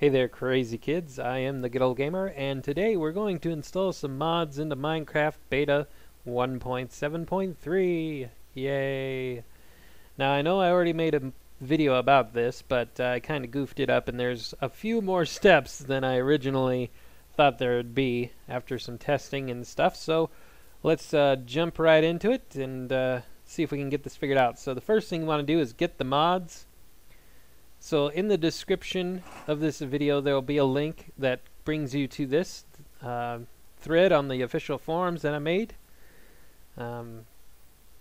Hey there, crazy kids. I am the good old gamer, and today we're going to install some mods into Minecraft Beta 1.7.3. Yay! Now, I know I already made a video about this, but I kind of goofed it up, and there's a few more steps than I originally thought there would be after some testing and stuff. So let's jump right into it and see if we can get this figured out. So the first thing you want to do is get the mods. So in the description of this video there will be a link that brings you to this thread on the official forums that I made.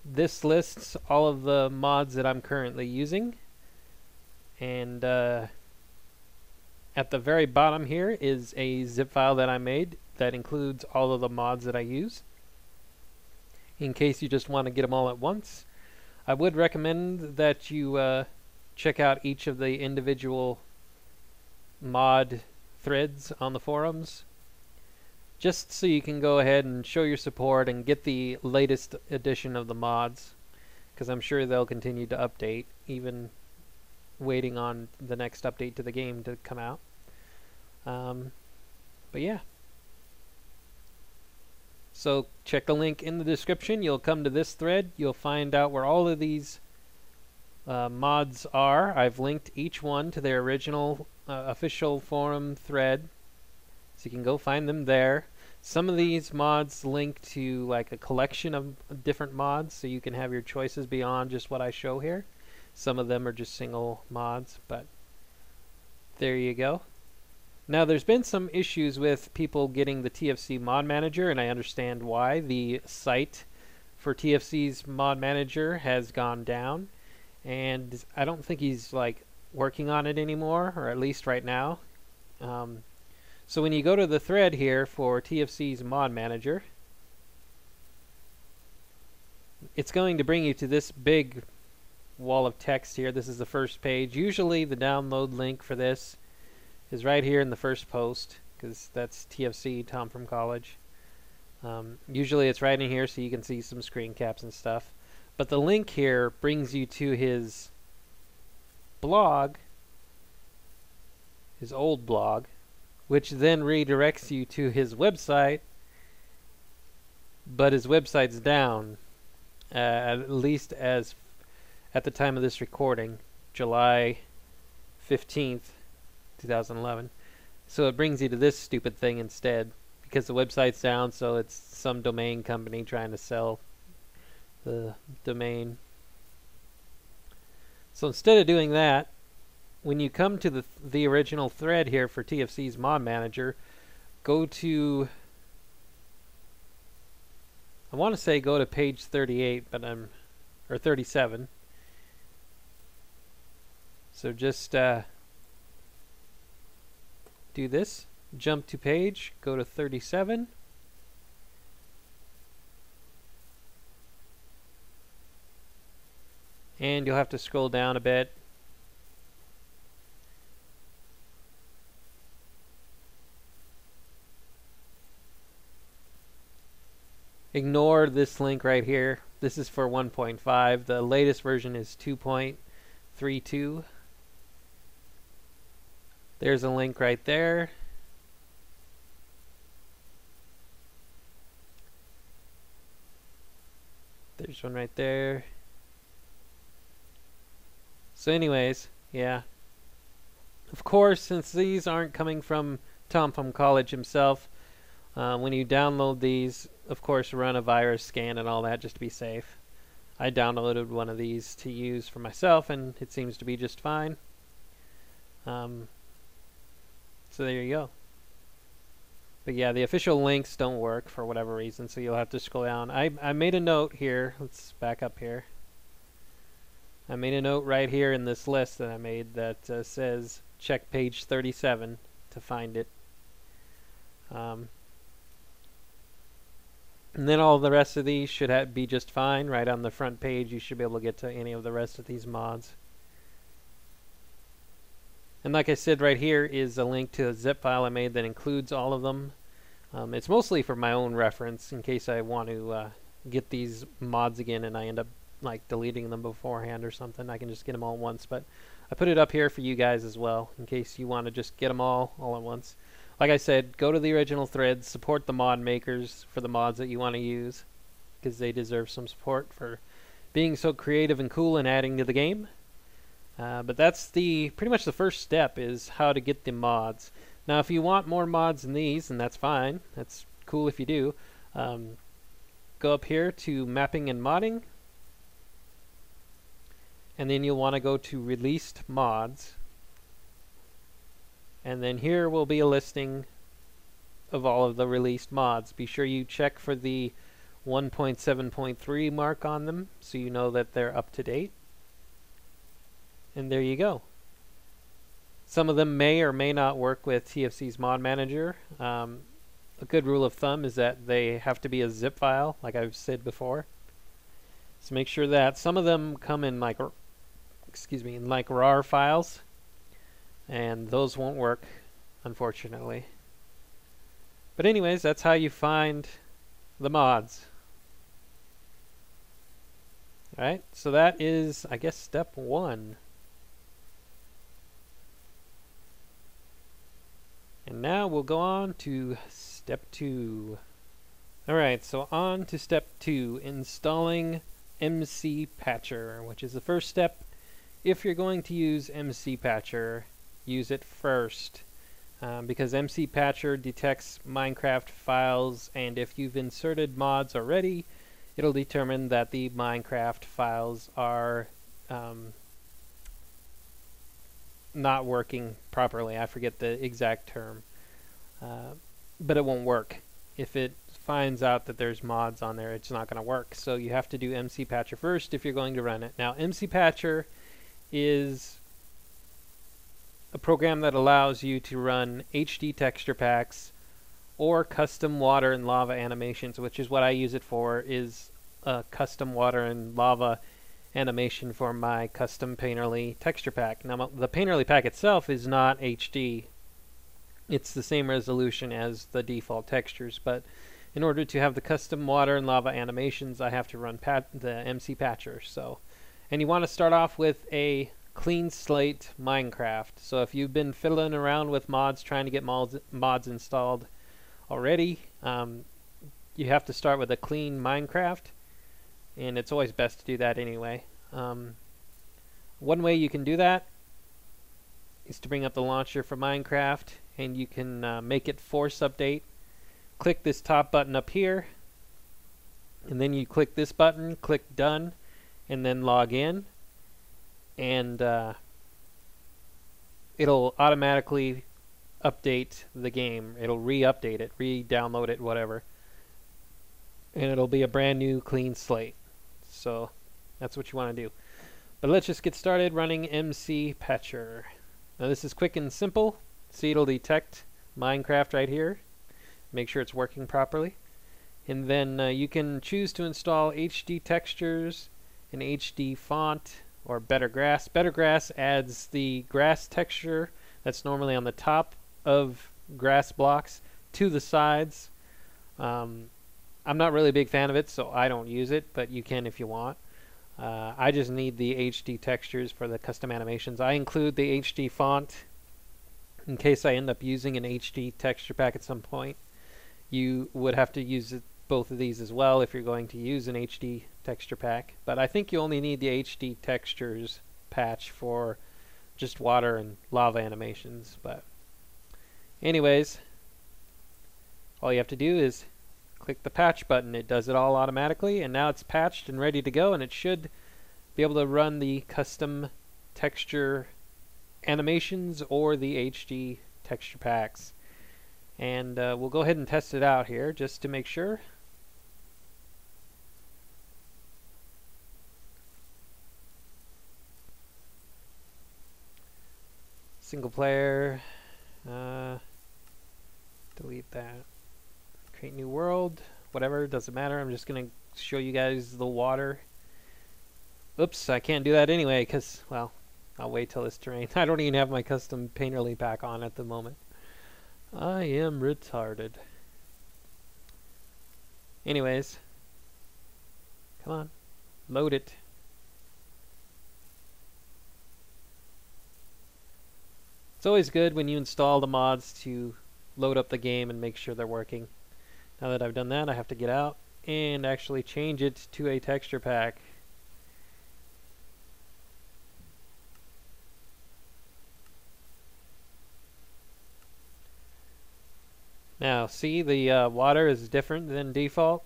This lists all of the mods that I'm currently using, and at the very bottom here is a zip file that I made that includes all of the mods that I use, in case you just want to get them all at once. I would recommend that you check out each of the individual mod threads on the forums, just so you can go ahead and show your support and get the latest edition of the mods, because I'm sure they'll continue to update, even waiting on the next update to the game to come out. But yeah. So check the link in the description. You'll come to this thread. You'll find out where all of these mods are. I've linked each one to their original official forum thread, so you can go find them there. Some of these mods link to like a collection of different mods, so you can have your choices beyond just what I show here. Some of them are just single mods, but there you go. Now there's been some issues with people getting the TFC mod manager, and I understand why. The site for TFC's mod manager has gone down, and I don't think he's like working on it anymore, or at least right now. So when you go to the thread here for TFC's mod manager, it's going to bring you to this big wall of text here. This is the first page. Usually the download link for this is right here in the first post, because that's TFC, Tom from College. Usually it's right in here, so you can see some screen caps and stuff. But the link here brings you to his blog, his old blog, which then redirects you to his website, but his website's down, at least as at the time of this recording, July 15th, 2011. So it brings you to this stupid thing instead, because the website's down, so it's some domain company trying to sell the domain. So instead of doing that, when you come to the original thread here for TFC's mod manager, go to, I want to say go to page 38, but or 37. So just do this, jump to page, go to 37. And you'll have to scroll down a bit. Ignore this link right here. This is for 1.5. The latest version is 2.32. There's a link right there. There's one right there. So anyways, yeah. Of course, since these aren't coming from Tom from College himself, when you download these, of course, run a virus scan and all that just to be safe. I downloaded one of these to use for myself, and it seems to be just fine. So there you go. But yeah, the official links don't work for whatever reason, so you'll have to scroll down. I made a note here. Let's back up here. I made a note right here in this list that I made that says check page 37 to find it. And then all the rest of these should be just fine. Right on the front page you should be able to get to any of the rest of these mods. And like I said, right here is a link to a zip file I made that includes all of them. It's mostly for my own reference, in case I want to get these mods again and I end up like deleting them beforehand or something. I can just get them all at once, but I put it up here for you guys as well, in case you want to just get them all at once. Like I said, go to the original threads, support the mod makers for the mods that you want to use, because they deserve some support for being so creative and cool and adding to the game. But that's pretty much the first step, is how to get the mods. Now, if you want more mods than these, and that's fine, that's cool if you do, go up here to Mapping and Modding, and then you'll want to go to Released Mods, and then here will be a listing of all of the released mods. Be sure you check for the 1.7.3 mark on them so you know that they're up to date. And there you go. Some of them may or may not work with TFC's mod manager. A good rule of thumb is that they have to be a zip file, like I've said before. So make sure that some of them come in like RAR files, and those won't work, unfortunately. But anyways, that's how you find the mods. Alright, so that is, I guess, step 1. And now we'll go on to step 2. Alright, so on to step 2, installing MC Patcher, which is the first step. If you're going to use MC Patcher, use it first, because MC Patcher detects Minecraft files, and if you've inserted mods already, it'll determine that the Minecraft files are not working properly. I forget the exact term, but it won't work. If it finds out that there's mods on there, it's not going to work. So you have to do MC Patcher first if you're going to run it. Now, MC Patcher is a program that allows you to run HD texture packs or custom water and lava animations, which is what I use it for, is a custom water and lava animation for my custom Painterly texture pack. Now, the Painterly pack itself is not HD. It's the same resolution as the default textures, but in order to have the custom water and lava animations, I have to run the MC Patcher. And you want to start off with a clean slate Minecraft. So if you've been fiddling around with mods, trying to get mods installed already, you have to start with a clean Minecraft, and it's always best to do that anyway. One way you can do that is to bring up the launcher for Minecraft, and you can make it force update. Click this top button up here, and then you click this button, click done, and then log in, and it'll automatically update the game. It'll re-update it, re-download it, whatever, and it'll be a brand new clean slate. So that's what you want to do. But let's just get started running MC Patcher. Now this is quick and simple. See, it'll detect Minecraft right here. Make sure it's working properly. And then you can choose to install HD textures, an HD font, or Better Grass. Better Grass adds the grass texture that's normally on the top of grass blocks to the sides. I'm not really a big fan of it, so I don't use it, but you can if you want. I just need the HD textures for the custom animations. I include the HD font in case I end up using an HD texture pack at some point. You would have to use both of these as well if you're going to use an HD texture pack, but I think you only need the HD textures patch for just water and lava animations. But anyways, all you have to do is click the patch button. It does it all automatically, and now it's patched and ready to go, and it should be able to run the custom texture animations or the HD texture packs. And we'll go ahead and test it out here just to make sure. Single player, delete that, create new world, whatever, doesn't matter. I'm just gonna show you guys the water. Oops, I can't do that anyway because, well, I'll wait till this terrain. I don't even have my custom Painterly pack on at the moment. I am retarded. Anyways, come on, load it. It's always good when you install the mods to load up the game and make sure they're working. Now that I've done that, I have to get out and actually change it to a texture pack. Now, see, the water is different than default.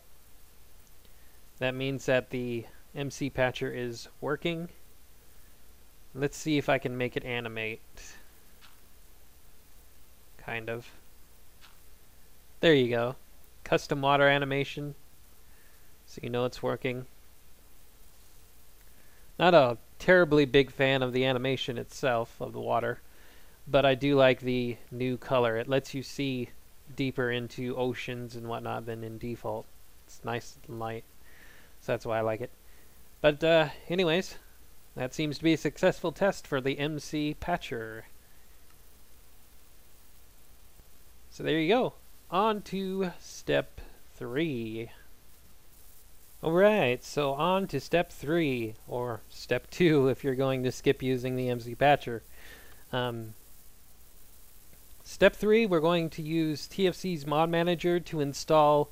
That means that the MC Patcher is working. Let's see if I can make it animate. Kind of. There you go. Custom water animation. So you know it's working. Not a terribly big fan of the animation itself of the water, but I do like the new color. It lets you see deeper into oceans and whatnot than in default. It's nice and light, so that's why I like it. But anyways, that seems to be a successful test for the MC Patcher. So there you go. On to step 3. Alright, so on to step 3, or step 2 if you're going to skip using the MC Patcher. Step 3, we're going to use TFC's Mod Manager to install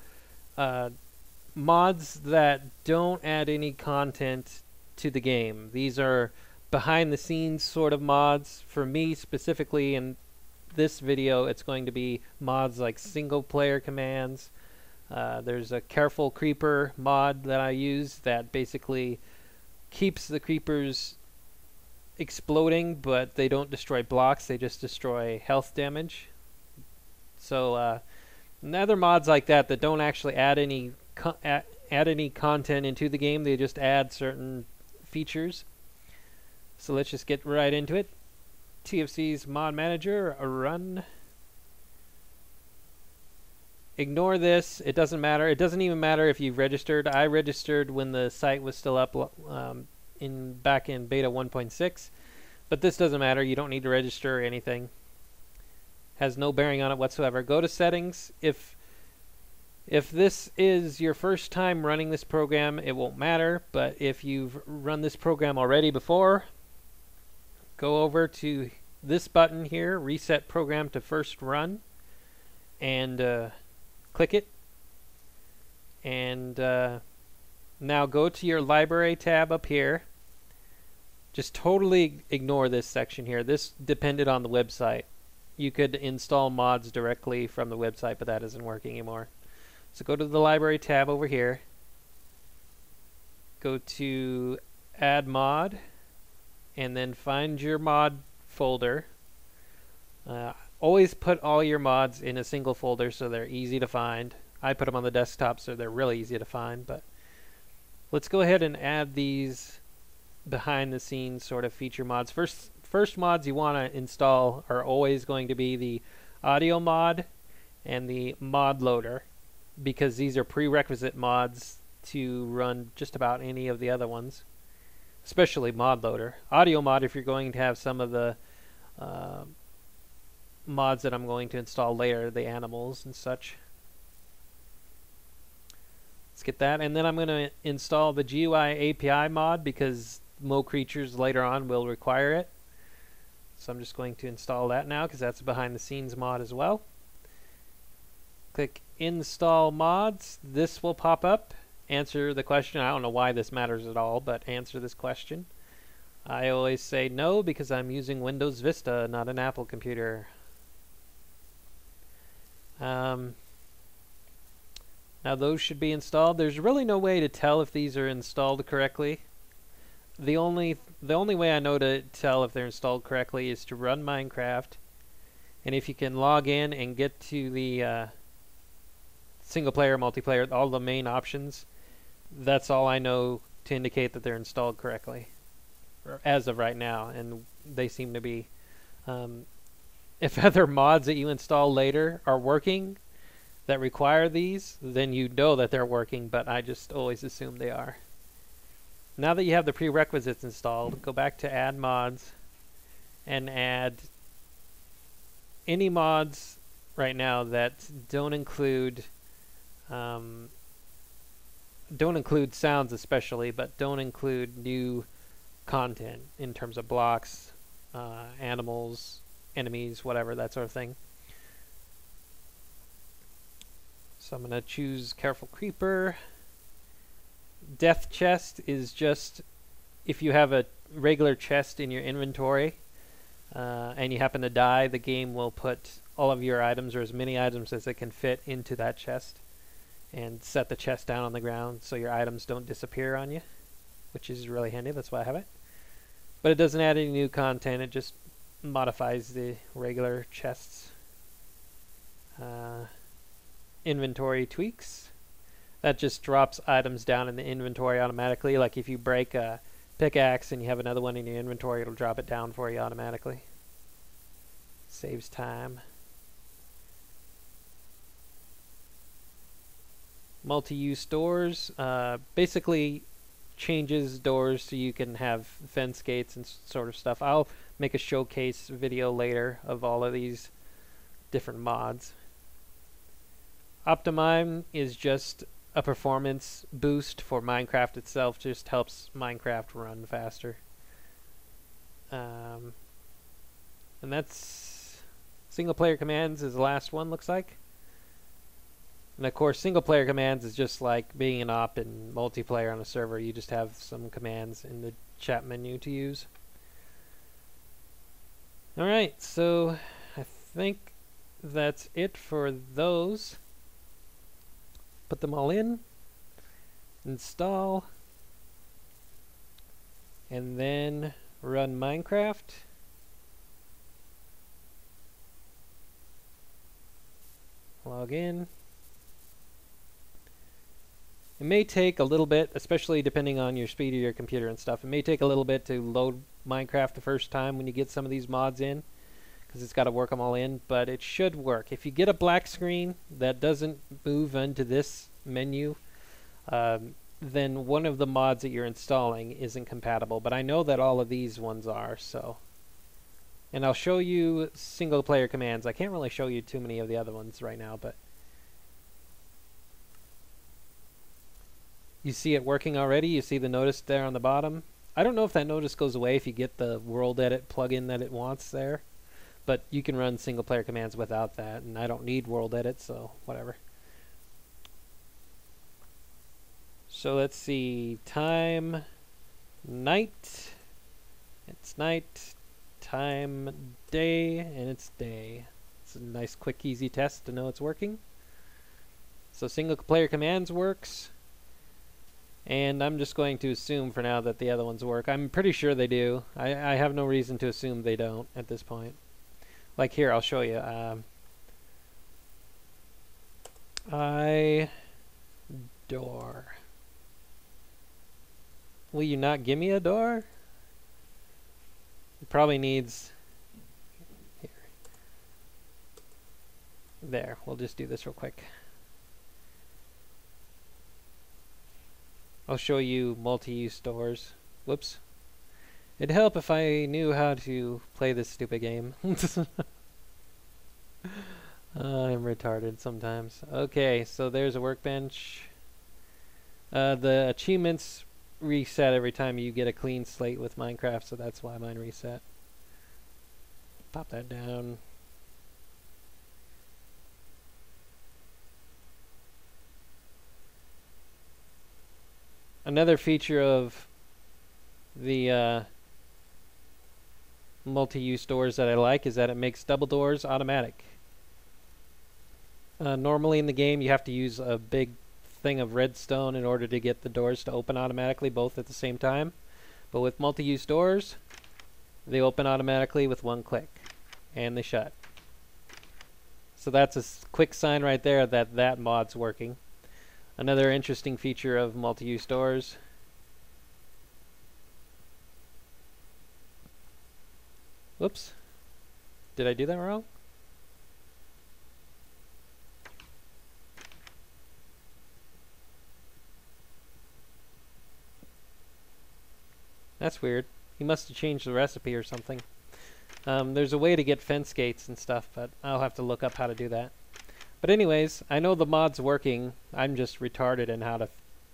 mods that don't add any content to the game. These are behind the scenes sort of mods. For me specifically in this video, it's going to be mods like single player commands. There's a Careful Creeper mod that I use that basically keeps the creepers exploding, but they don't destroy blocks, they just destroy health damage. So other mods like that that don't actually add any content into the game, they just add certain features. So let's just get right into it. TFC's Mod Manager, run. Ignore this, it doesn't matter. It doesn't even matter if you've registered. I registered when the site was still up back in beta 1.6, but this doesn't matter. You don't need to register or anything. Has no bearing on it whatsoever. Go to settings. If this is your first time running this program, it won't matter, but if you've run this program already before, go over to this button here, reset program to first run, and click it. And now go to your library tab up here. Just totally ignore this section here. This depended on the website. You could install mods directly from the website, but that isn't working anymore. So go to the library tab over here. Go to add mod, and then find your mod folder. Always put all your mods in a single folder so they're easy to find. I put them on the desktop so they're really easy to find, but let's go ahead and add these behind the scenes sort of feature mods. First mods you want to install are always going to be the audio mod and the mod loader, because these are prerequisite mods to run just about any of the other ones, especially mod loader. Audio mod if you're going to have some of the mods that I'm going to install later, the animals and such. Let's get that, and then I'm going to install the GUI API mod because Mo Creatures later on will require it. So I'm just going to install that now because that's a behind the scenes mod as well. Click install mods. This will pop up. Answer the question. I don't know why this matters at all, but answer this question. I always say no because I'm using Windows Vista, not an Apple computer. Now those should be installed. There's really no way to tell if these are installed correctly. The only way I know to tell if they're installed correctly is to run Minecraft, and if you can log in and get to the single player, multiplayer, all the main options, that's all I know to indicate that they're installed correctly, or as of right now, and they seem to be. If other mods that you install later are working that require these, then you know that they're working, but I just always assume they are. Now that you have the prerequisites installed, go back to add mods and add any mods right now that don't include sounds especially, but don't include new content in terms of blocks, animals, enemies, whatever, that sort of thing. So I'm going to choose Careful Creeper. Death Chest is just if you have a regular chest in your inventory and you happen to die, the game will put all of your items, or as many items as it can fit, into that chest and set the chest down on the ground so your items don't disappear on you, which is really handy. That's why I have it. But it doesn't add any new content. It just modifies the regular chests. Inventory tweaks. That just drops items down in the inventory automatically. Like if you break a pickaxe and you have another one in your inventory, it'll drop it down for you automatically. Saves time. Multi-use doors. Basically changes doors so you can have fence gates and sort of stuff. I'll make a showcase video later of all of these different mods. Optimime is just a performance boost for Minecraft itself, just helps Minecraft run faster. And that's single player commands is the last one, looks like. And of course, single player commands is just like being an op in multiplayer on a server. You just have some commands in the chat menu to use. Alright, so I think that's it for those. Put them all in, install, and then run Minecraft. Log in. It may take a little bit, especially depending on your speed of your computer and stuff. It may take a little bit to load Minecraft the first time when you get some of these mods in, because it's got to work them all in, but it should work. If you get a black screen that doesn't move into this menu, then one of the mods that you're installing isn't compatible, but I know that all of these ones are, so. And I'll show you single player commands. I can't really show you too many of the other ones right now, but you see it working already. You see the notice there on the bottom. I don't know if that notice goes away if you get the World Edit plugin that it wants there, but you can run single player commands without that, and I don't need World Edit, so whatever. So let's see, time, night, it's night, time, day, and it's day. It's a nice, quick, easy test to know it's working. So single player commands works, and I'm just going to assume for now that the other ones work. I'm pretty sure they do. I have no reason to assume they don't at this point. Like here, I'll show you. Door. Will you not give me a door? It probably needs... Here. There, we'll just do this real quick. I'll show you multi-use doors. Whoops. It'd help if I knew how to play this stupid game. I'm retarded sometimes. Okay, so there's a workbench. The achievements reset every time you get a clean slate with Minecraft, so that's why mine reset. Pop that down. Another feature of the multi-use doors that I like is that it makes double doors automatic. Normally in the game you have to use a big thing of redstone in order to get the doors to open automatically both at the same time. But with multi-use doors, they open automatically with one click and they shut. So that's a quick sign right there that that mod's working. Another interesting feature of multi-use doors. Whoops. Did I do that wrong? That's weird. He must have changed the recipe or something. There's a way to get fence gates and stuff, but I'll have to look up how to do that. But anyways, I know the mod's working. I'm just retarded in how to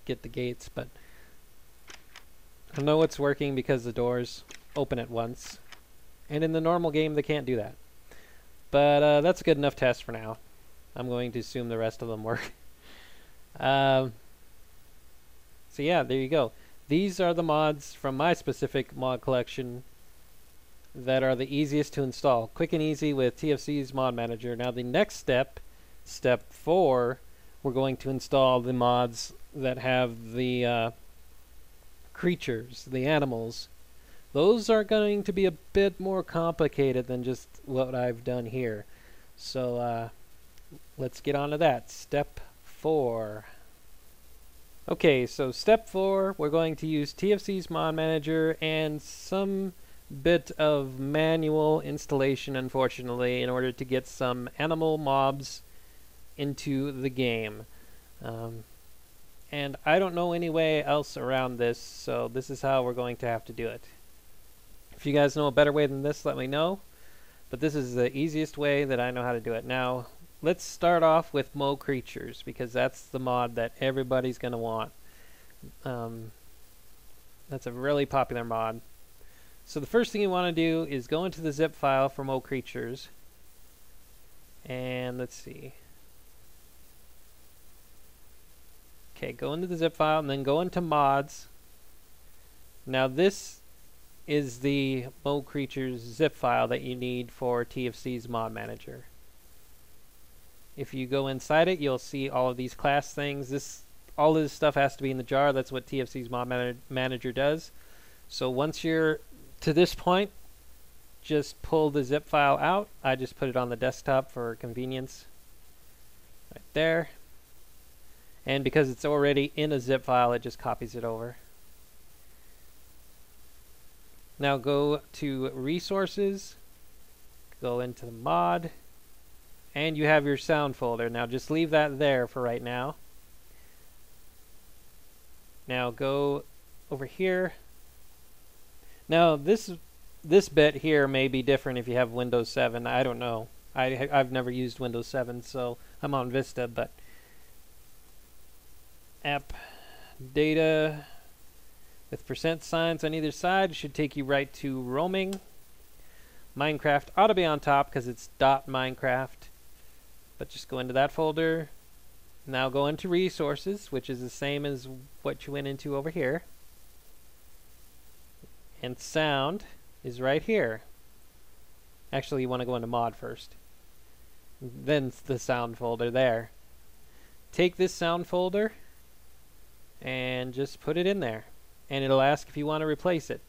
get the gates, but I know it's working because the doors open at once. And in the normal game, they can't do that. But that's a good enough test for now. I'm going to assume the rest of them work. um, so yeah, there you go. These are the mods from my specific mod collection that are the easiest to install. Quick and easy with TFC's mod manager. Now the next step, step 4, we're going to install the mods that have the creatures, the animals. Those are going to be a bit more complicated than just what I've done here. So let's get on to that. Step 4. Okay, so step 4, we're going to use TFC's mod manager and some bit of manual installation, unfortunately, in order to get some animal mobs into the game. And I don't know any way else around this, so this is how we're going to have to do it. If you guys know a better way than this, let me know. But this is the easiest way that I know how to do it. Now, let's start off with Mo Creatures, because that's the mod that everybody's going to want. That's a really popular mod. So the first thing you want to do is go into the zip file for Mo Creatures. And let's see. Okay, go into the zip file and then go into mods. Now this is the Mo Creatures zip file that you need for TFC's mod manager. If you go inside it, you'll see all of these class things. All of this stuff has to be in the jar. That's what TFC's mod manager does. So once you're to this point, just pull the zip file out. I just put it on the desktop for convenience. Right there. And because it's already in a zip file, it just copies it over. Now go to Resources, go into the mod, and you have your sound folder. Now just leave that there for right now. Now go over here. Now this bit here may be different if you have Windows 7. I don't know. I've never used Windows 7, so I'm on Vista, but app data with percent signs on either side should take you right to roaming. Minecraft ought to be on top because it's .minecraft, but just go into that folder. Now go into resources, which is the same as what you went into over here. And sound is right here. Actually, you want to go into mod first. Then the sound folder there. Take this sound folder and just put it in there. And it'll ask if you want to replace it.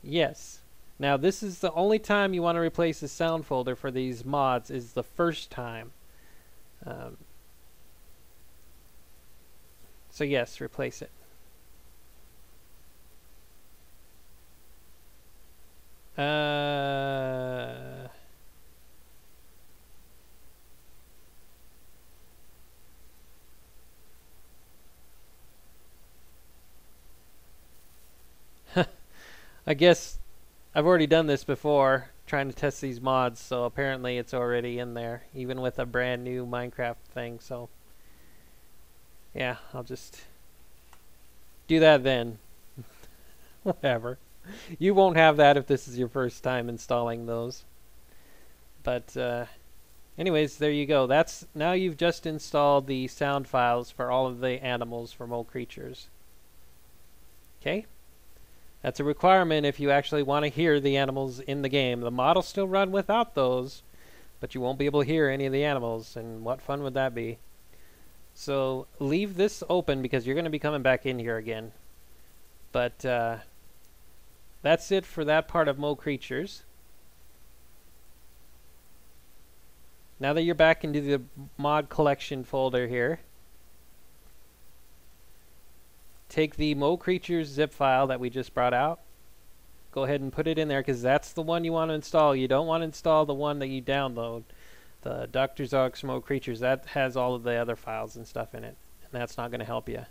Yes. Now this is the only time you want to replace the sound folder for these mods, is the first time. So yes, replace it. I guess I've already done this before, trying to test these mods, so apparently it's already in there, even with a brand new Minecraft thing, so yeah, I'll just do that then. Whatever. You won't have that if this is your first time installing those. But anyways, there you go. Now you've just installed the sound files for all of the animals for Mo Creatures. Okay? That's a requirement if you actually want to hear the animals in the game. The mod will still run without those, but you won't be able to hear any of the animals, and what fun would that be? So leave this open because you're going to be coming back in here again. But that's it for that part of Mo Creatures. Now that you're back into the mod collection folder here, take the Mo Creatures zip file that we just brought out. Go ahead and put it in there because that's the one you want to install. You don't want to install the one that you download. The Dr. Zog's Mo Creatures, that has all of the other files and stuff in it. And that's not going to help you.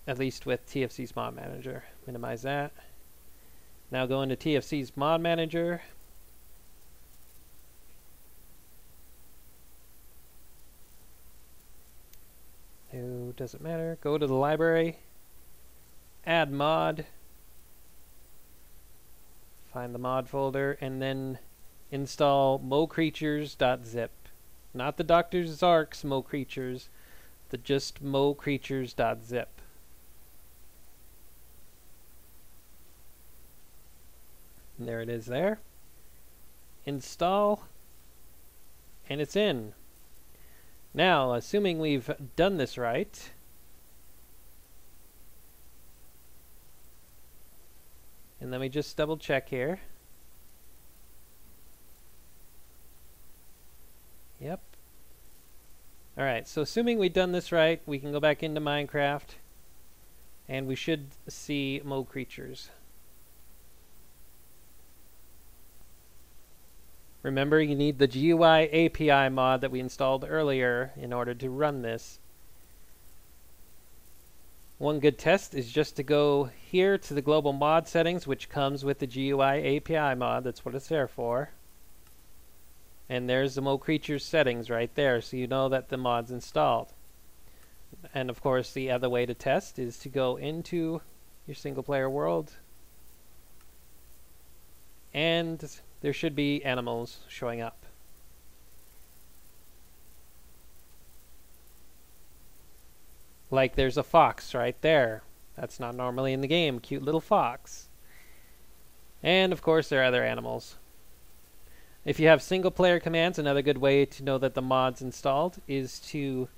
At least with TFC's Mod Manager. Minimize that. Now go into TFC's Mod Manager. No, doesn't matter. Go to the library. Add mod. Find the mod folder and then install mocreatures.zip. Not the Dr. Zark's mocreatures, the just mocreatures.zip. And there it is there. Install, and it's in. Now, assuming we've done this right, and let me just double check here. Yep. Alright, so assuming we've done this right, we can go back into Minecraft, and we should see mocreatures. Remember, you need the GUI API mod that we installed earlier in order to run this. One good test is just to go here to the global mod settings, which comes with the GUI API mod. That's what it's there for. And there's the mocreatures settings right there, so you know that the mod's installed. And of course, the other way to test is to go into your single player world, and there should be animals showing up. Like there's a fox right there. That's not normally in the game. Cute little fox. And of course there are other animals. If you have single player commands, another good way to know that the mod's installed is to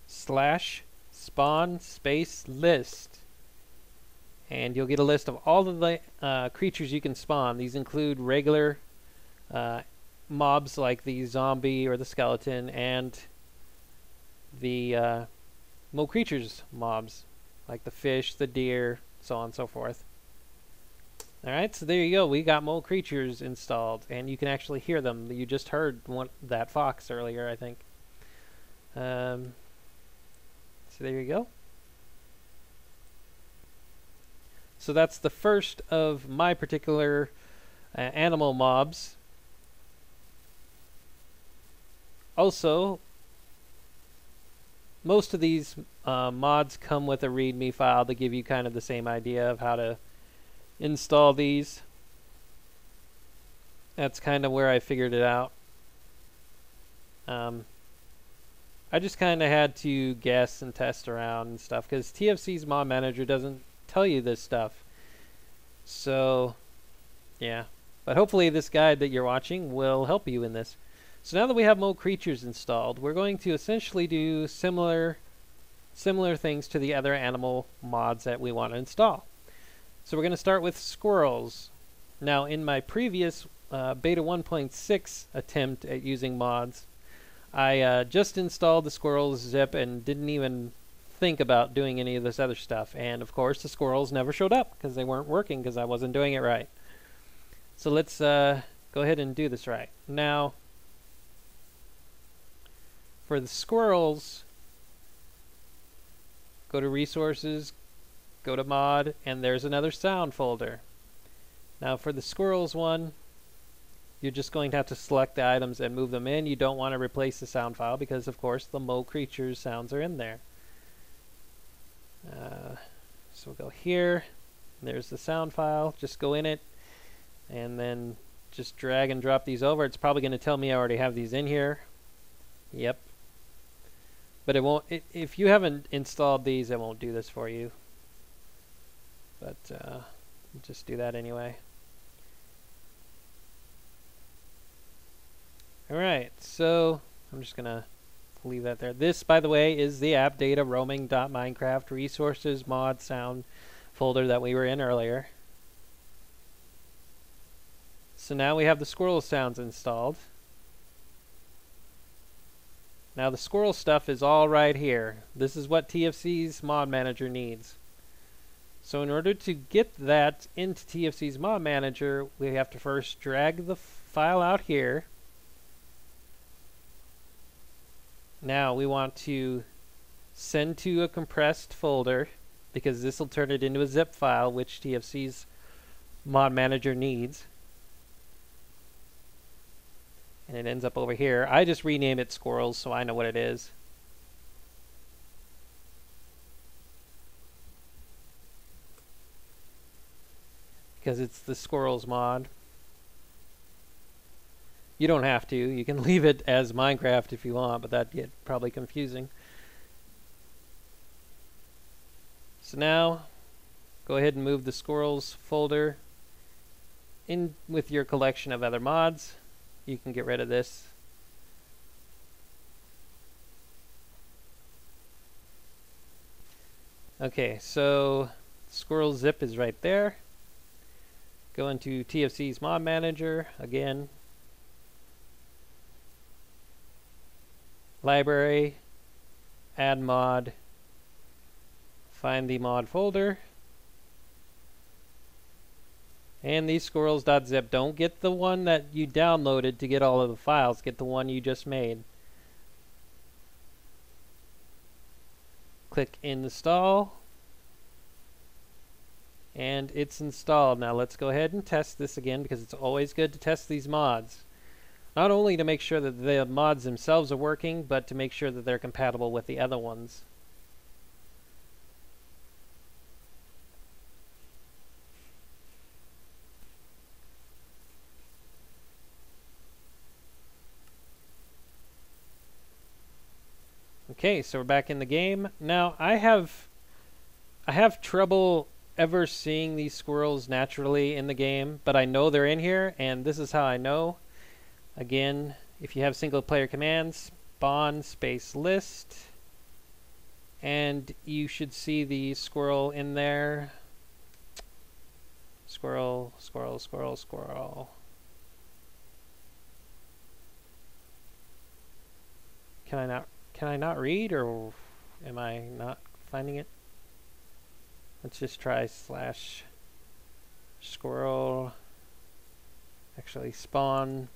/spawn space list. And you'll get a list of all of the creatures you can spawn. These include regular mobs like the zombie or the skeleton, and the mocreatures mobs like the fish, the deer, so on and so forth. Alright, so there you go. We got mocreatures installed, and you can actually hear them. You just heard that fox earlier, I think. So there you go. So that's the first of my particular animal mobs. Also, most of these mods come with a README file to give you kind of the same idea of how to install these. That's kind of where I figured it out. I just kind of had to guess and test around and stuff, because TFC's mod manager doesn't tell you this stuff. So, yeah. But hopefully this guide that you're watching will help you in this. So now that we have mocreatures installed, we're going to essentially do similar things to the other animal mods that we want to install. So we're going to start with squirrels. Now in my previous beta 1.6 attempt at using mods, I just installed the squirrels zip and didn't even think about doing any of this other stuff. And of course the squirrels never showed up because they weren't working because I wasn't doing it right. So let's go ahead and do this right. Now, for the squirrels, go to resources, go to mod, and there's another sound folder. Now for the squirrels one, you're just going to have to select the items and move them in. You don't want to replace the sound file because of course the mocreatures sounds are in there. So we'll go here, there's the sound file, just go in it, and then just drag and drop these over. It's probably going to tell me I already have these in here. Yep. But it won't, if you haven't installed these, it won't do this for you. But just do that anyway. Alright, so I'm just going to leave that there. This, by the way, is the app data roaming.minecraft resources mod sound folder that we were in earlier. So now we have the squirrel sounds installed. Now the squirrel stuff is all right here. This is what TFC's mod manager needs. So in order to get that into TFC's mod manager, we have to first drag the file out here. Now we want to send to a compressed folder because this will turn it into a zip file, which TFC's mod manager needs. And it ends up over here. I just rename it squirrels so I know what it is. Because it's the squirrels mod. You don't have to. You can leave it as Minecraft if you want, but that'd get probably confusing. So now, go ahead and move the squirrels folder in with your collection of other mods. You can get rid of this. Okay, so squirrel zip is right there. Go into TFC's mod manager again. Library, add mod, find the mod folder. And these squirrels.zip, don't get the one that you downloaded to get all of the files, get the one you just made. Click install. And it's installed. Now let's go ahead and test this again, because it's always good to test these mods. Not only to make sure that the mods themselves are working, but to make sure that they're compatible with the other ones. Okay, so we're back in the game. Now I have trouble ever seeing these squirrels naturally in the game, but I know they're in here, and this is how I know. Again, if you have single player commands, spawn space list, and you should see the squirrel in there. Squirrel, squirrel, squirrel, squirrel. Can I not read, or am I not finding it? Let's just try slash squirrel. Actually, spawn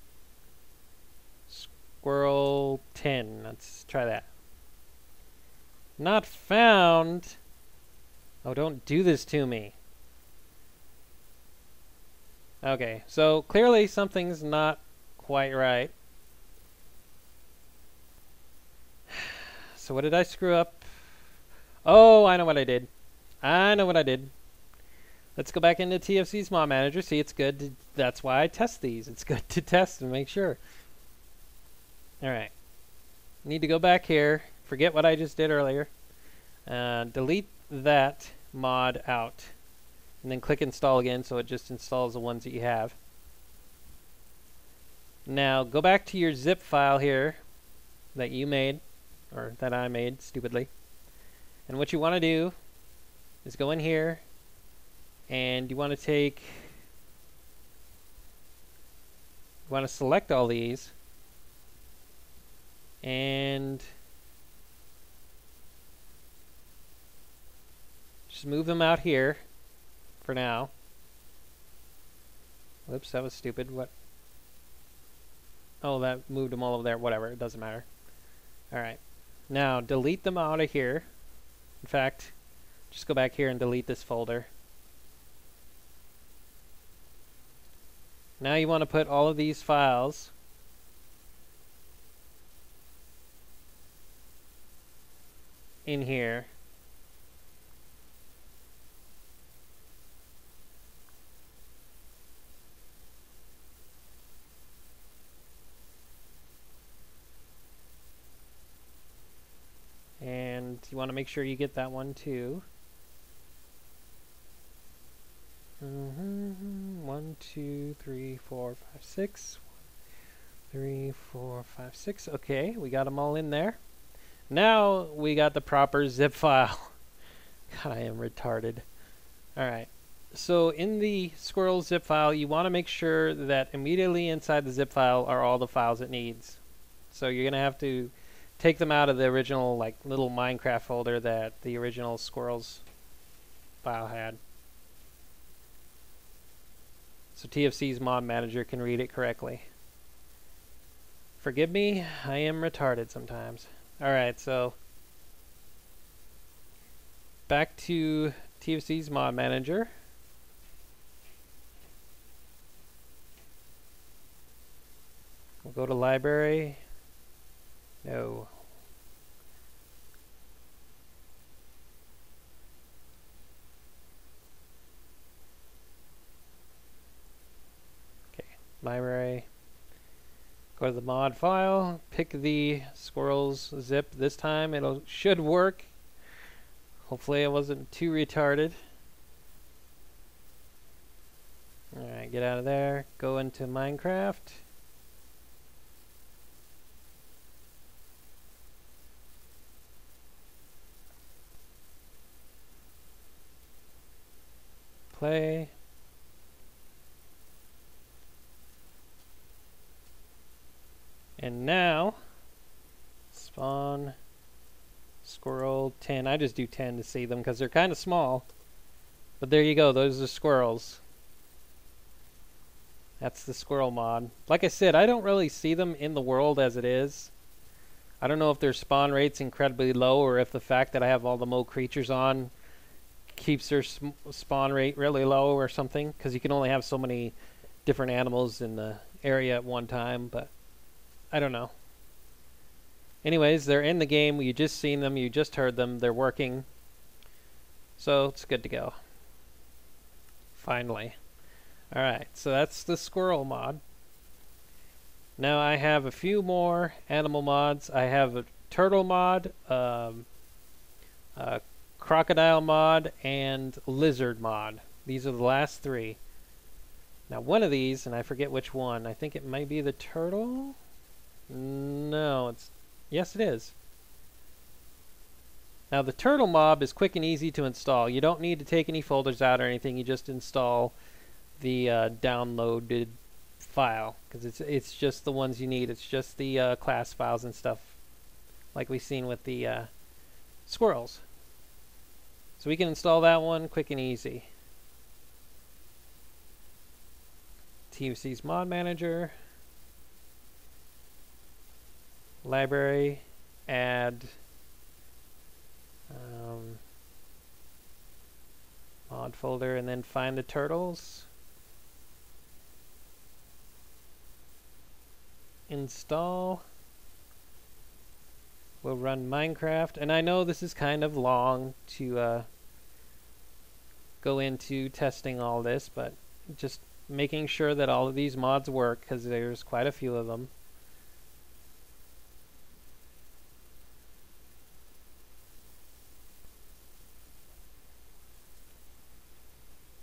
squirrel 10. Let's try that. Not found. Oh, don't do this to me. Okay, so clearly something's not quite right. So what did I screw up? Oh, I know what I did. I know what I did. Let's go back into TFC's mod manager. See, it's good to, that's why I test these. It's good to test and make sure. Alright. Need to go back here. Forget what I just did earlier. Delete that mod out. And then click install again, so it just installs the ones that you have. Now go back to your zip file here that you made, or that I made stupidly. And what you want to do is go in here, and you want to select all these, and just move them out here for now. Whoops, that was stupid. What? Oh, that moved them all over there. Whatever, it doesn't matter. Alright. Now, delete them out of here. In fact, just go back here and delete this folder. Now you want to put all of these files in here. And you want to make sure you get that one too. 1, 2, 3, 4, 5, 6. 3, 4, 5, 6. Okay, we got them all in there. Now we got the proper zip file. God, I am retarded. Alright, so in the squirrel zip file, you want to make sure that immediately inside the zip file are all the files it needs. So you're going to have to take them out of the original like little Minecraft folder that the original squirrels file had. So TFC's mod manager can read it correctly. Forgive me, I am retarded sometimes. Alright, so back to TFC's mod manager. We'll go to library. No. Okay, library. Go to the mod file, pick the squirrels zip. This time it should work. Hopefully I wasn't too retarded. Alright, get out of there. Go into Minecraft. Play. And now, spawn squirrel 10. I just do 10 to see them because they're kind of small. But there you go, those are squirrels. That's the squirrel mod. Like I said, I don't really see them in the world as it is. I don't know if their spawn rate's incredibly low or if the fact that I have all the Mo creatures on keeps their spawn rate really low or something. Because you can only have so many different animals in the area at one time, but I don't know. Anyways, they're in the game. You just seen them. You just heard them. They're working. So it's good to go. Finally. Alright, so that's the squirrel mod. Now I have a few more animal mods. I have a turtle mod, a crocodile mod, and lizard mod. These are the last three. Now one of these, and I forget which one, I think it might be the turtle? No, it's... Yes, it is. Now the turtle mob is quick and easy to install. You don't need to take any folders out or anything. You just install the downloaded file because it's just the ones you need. It's just the class files and stuff, like we've seen with the squirrels. So we can install that one quick and easy. TFC's mod manager, library, add mod folder, and then find the turtles. Install. We'll run Minecraft, and I know this is kind of long to go into testing all this, but just making sure that all of these mods work because there's quite a few of them.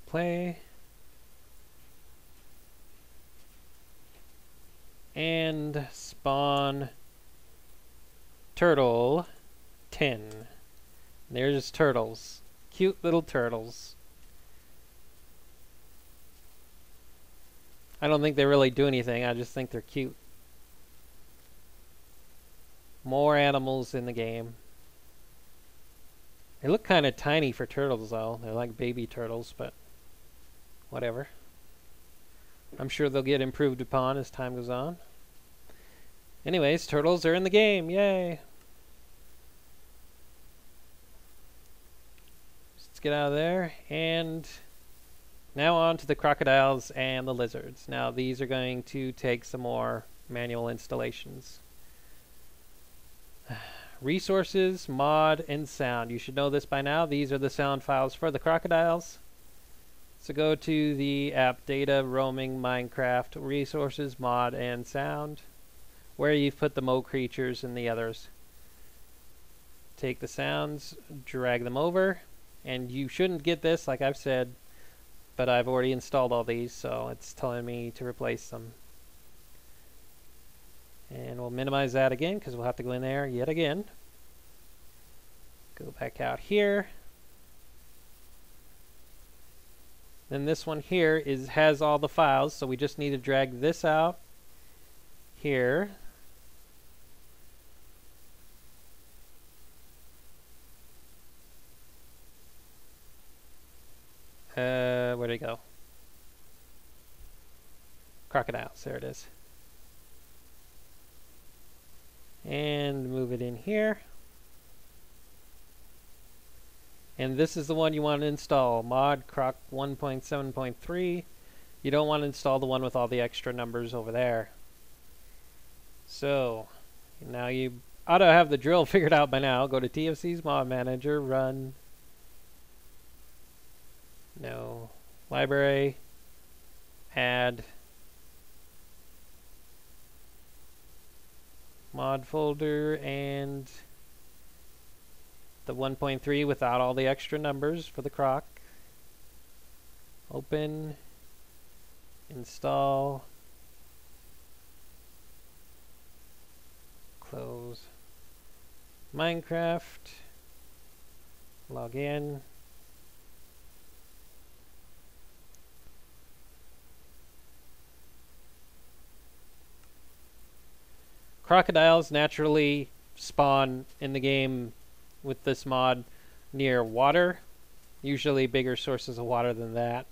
Play. And spawn turtle 10. There's turtles. Cute little turtles. I don't think they really do anything. I just think they're cute. More animals in the game. They look kind of tiny for turtles though. They're like baby turtles, but whatever. I'm sure they'll get improved upon as time goes on. Anyways, turtles are in the game. Yay! Let's get out of there. And now on to the crocodiles and the lizards. Now these are going to take some more manual installations. Resources, mod, and sound. You should know this by now. These are the sound files for the crocodiles. So go to the app data, roaming, Minecraft, resources, mod, and sound, where you've put the Mo creatures and the others. Take the sounds, drag them over, and you shouldn't get this, like I've said, but I've already installed all these, so it's telling me to replace them. And we'll minimize that again, because we'll have to go in there yet again. Go back out here. Then this one here has all the files, so we just need to drag this out here. Where'd it go? Crocodiles, there it is. And move it in here. And this is the one you want to install, mod croc 1.7.3. You don't want to install the one with all the extra numbers over there. So, now you ought to have the drill figured out by now. Go to TFC's mod manager, run. No. Library. Add. mod folder and the 1.3 without all the extra numbers for the croc. Open, install, close Minecraft, log in. Crocodiles naturally spawn in the game with this mod near water, usually bigger sources of water than that.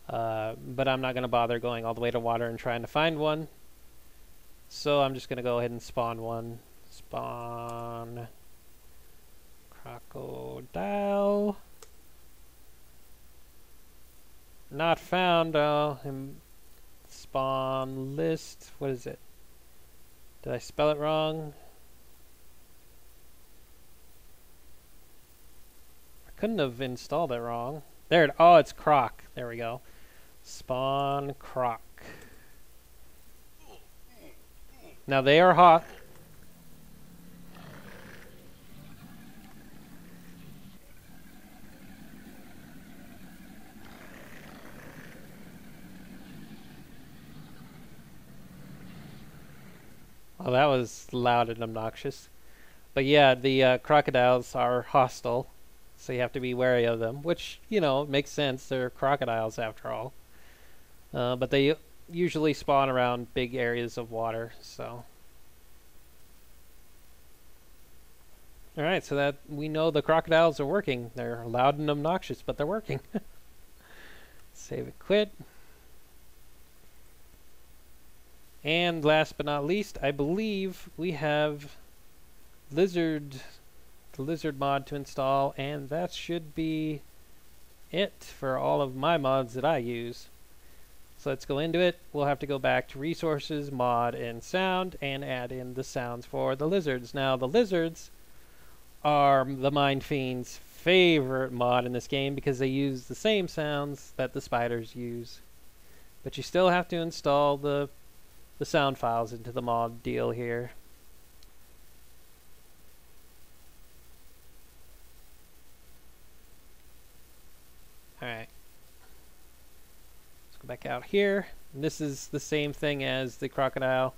But I'm not going to bother going all the way to water and trying to find one. So I'm just going to go ahead and spawn one. Spawn crocodile. Not found. Spawn list. What is it? Did I spell it wrong? I couldn't have installed it wrong. There. Oh, it's croc. There we go. Spawn croc. Now they are hot. Well, that was loud and obnoxious. But yeah, the crocodiles are hostile, so you have to be wary of them, which, you know, makes sense. They're crocodiles after all. But they usually spawn around big areas of water, so. Alright, so that we know the crocodiles are working. They're loud and obnoxious, but they're working. Save and quit. And last but not least, I believe we have the lizard mod to install, and that should be it for all of my mods that I use. So let's go into it. We'll have to go back to resources, mod, and sound, and add in the sounds for the lizards. Now the lizards are the Mind Fiend's favorite mod in this game because they use the same sounds that the spiders use. But you still have to install the sound files into the mod deal here. Alright. Let's go back out here. And this is the same thing as the crocodile.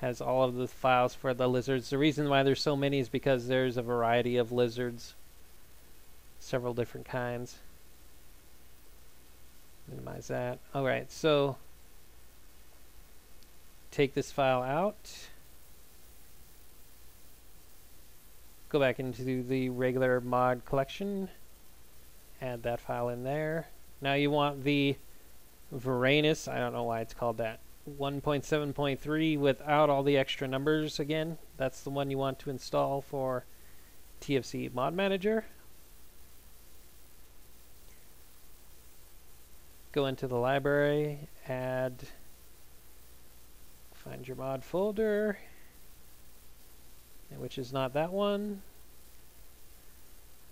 Has all of the files for the lizards. The reason why there's so many is because there's a variety of lizards. Several different kinds. Minimize that. Alright, so take this file out. Go back into the regular mod collection. Add that file in there. Now you want the Varanus, I don't know why it's called that, 1.7.3 without all the extra numbers again. That's the one you want to install for TFC Mod Manager. Go into the library, add, find your mod folder, which is not that one.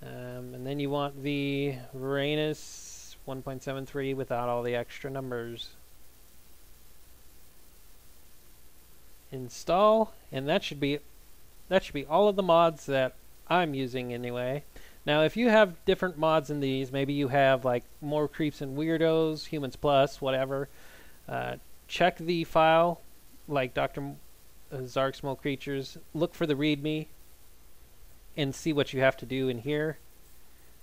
And then you want the Varanus 1.73 without all the extra numbers. Install, and that should be all of the mods that I'm using anyway. Now if you have different mods in these, maybe you have like more creeps and weirdos, humans plus, whatever, check the file like Dr. Zark's Small Creatures, look for the readme and see what you have to do in here.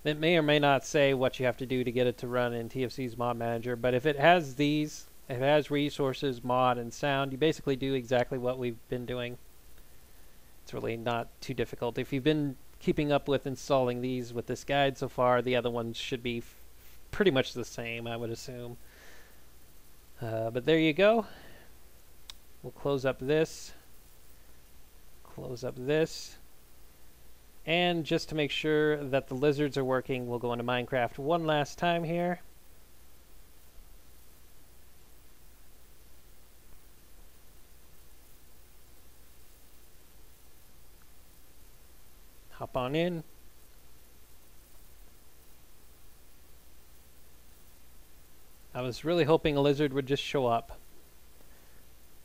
It may or may not say what you have to do to get it to run in TFC's Mod Manager, but if it has these, if it has resources, mod, and sound, you basically do exactly what we've been doing. It's really not too difficult. If you've been keeping up with installing these with this guide so far, the other ones should be pretty much the same, I would assume. But there you go. We'll close up this. Close up this. And just to make sure that the lizards are working, we'll go into Minecraft one last time here. Hop on in. I was really hoping a lizard would just show up,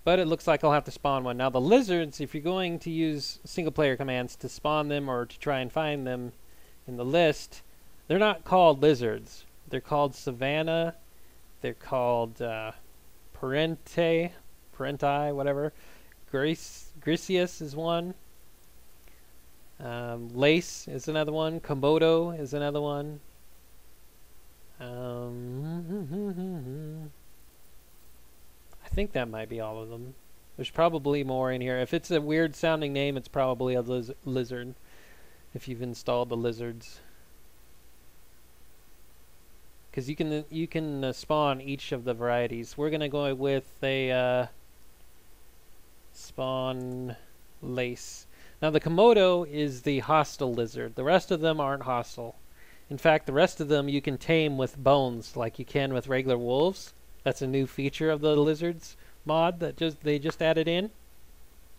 But it looks like I'll have to spawn one. Now the lizards, if you're going to use single player commands to spawn them or to try and find them in the list, they're not called lizards. They're called savanna. They're called parenti, whatever. Griseus is one. Lace is another one. Komodo is another one. I think that might be all of them. There's probably more in here. If it's a weird sounding name, it's probably a lizard. If you've installed the lizards, because you can spawn each of the varieties. We're gonna go with a spawn lace. Now the Komodo is the hostile lizard. The rest of them aren't hostile. In fact, the rest of them you can tame with bones, like you can with regular wolves. That's a new feature of the lizards mod that they just added in.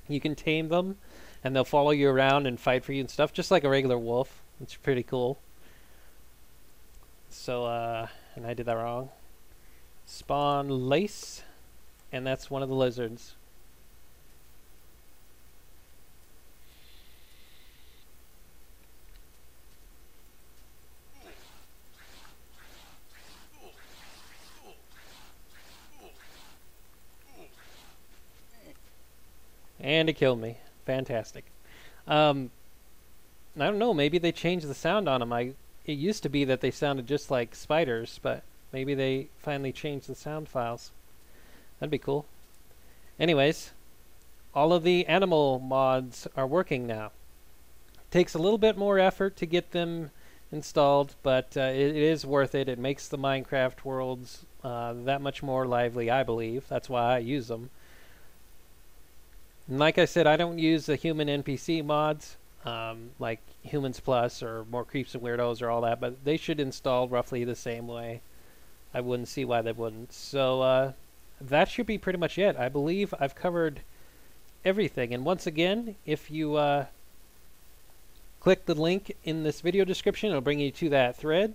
You can tame them, and they'll follow you around and fight for you and stuff, just like a regular wolf. It's pretty cool. So, and I did that wrong. Spawn lace, and that's one of the lizards. And it killed me. Fantastic. I don't know, maybe they changed the sound on them. It used to be that they sounded just like spiders, but maybe they finally changed the sound files. That'd be cool. Anyways, all of the animal mods are working now. Takes a little bit more effort to get them installed, but it is worth it. It makes the Minecraft worlds that much more lively, I believe. That's why I use them. And like I said, I don't use the human NPC mods, like Humans Plus or More Creeps and Weirdos or all that, but they should install roughly the same way. I wouldn't see why they wouldn't. So that should be pretty much it. I believe I've covered everything. And once again, if you click the link in this video description, it'll bring you to that thread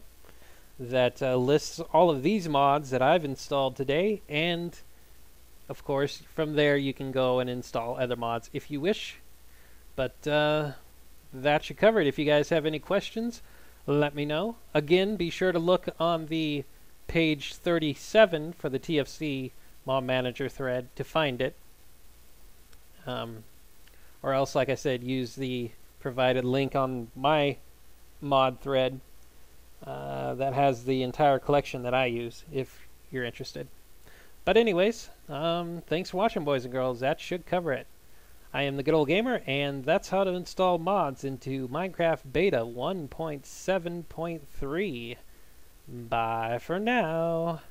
that lists all of these mods that I've installed today, and of course, from there you can go and install other mods if you wish. But that should cover it. If you guys have any questions, let me know. Again, be sure to look on the page 37 for the TFC Mod Manager thread to find it. Or else, like I said, use the provided link on my mod thread that has the entire collection that I use, if you're interested. But anyways, thanks for watching, boys and girls. That should cover it. I am the Good Old Gamer, and that's how to install mods into Minecraft Beta 1.7.3. Bye for now.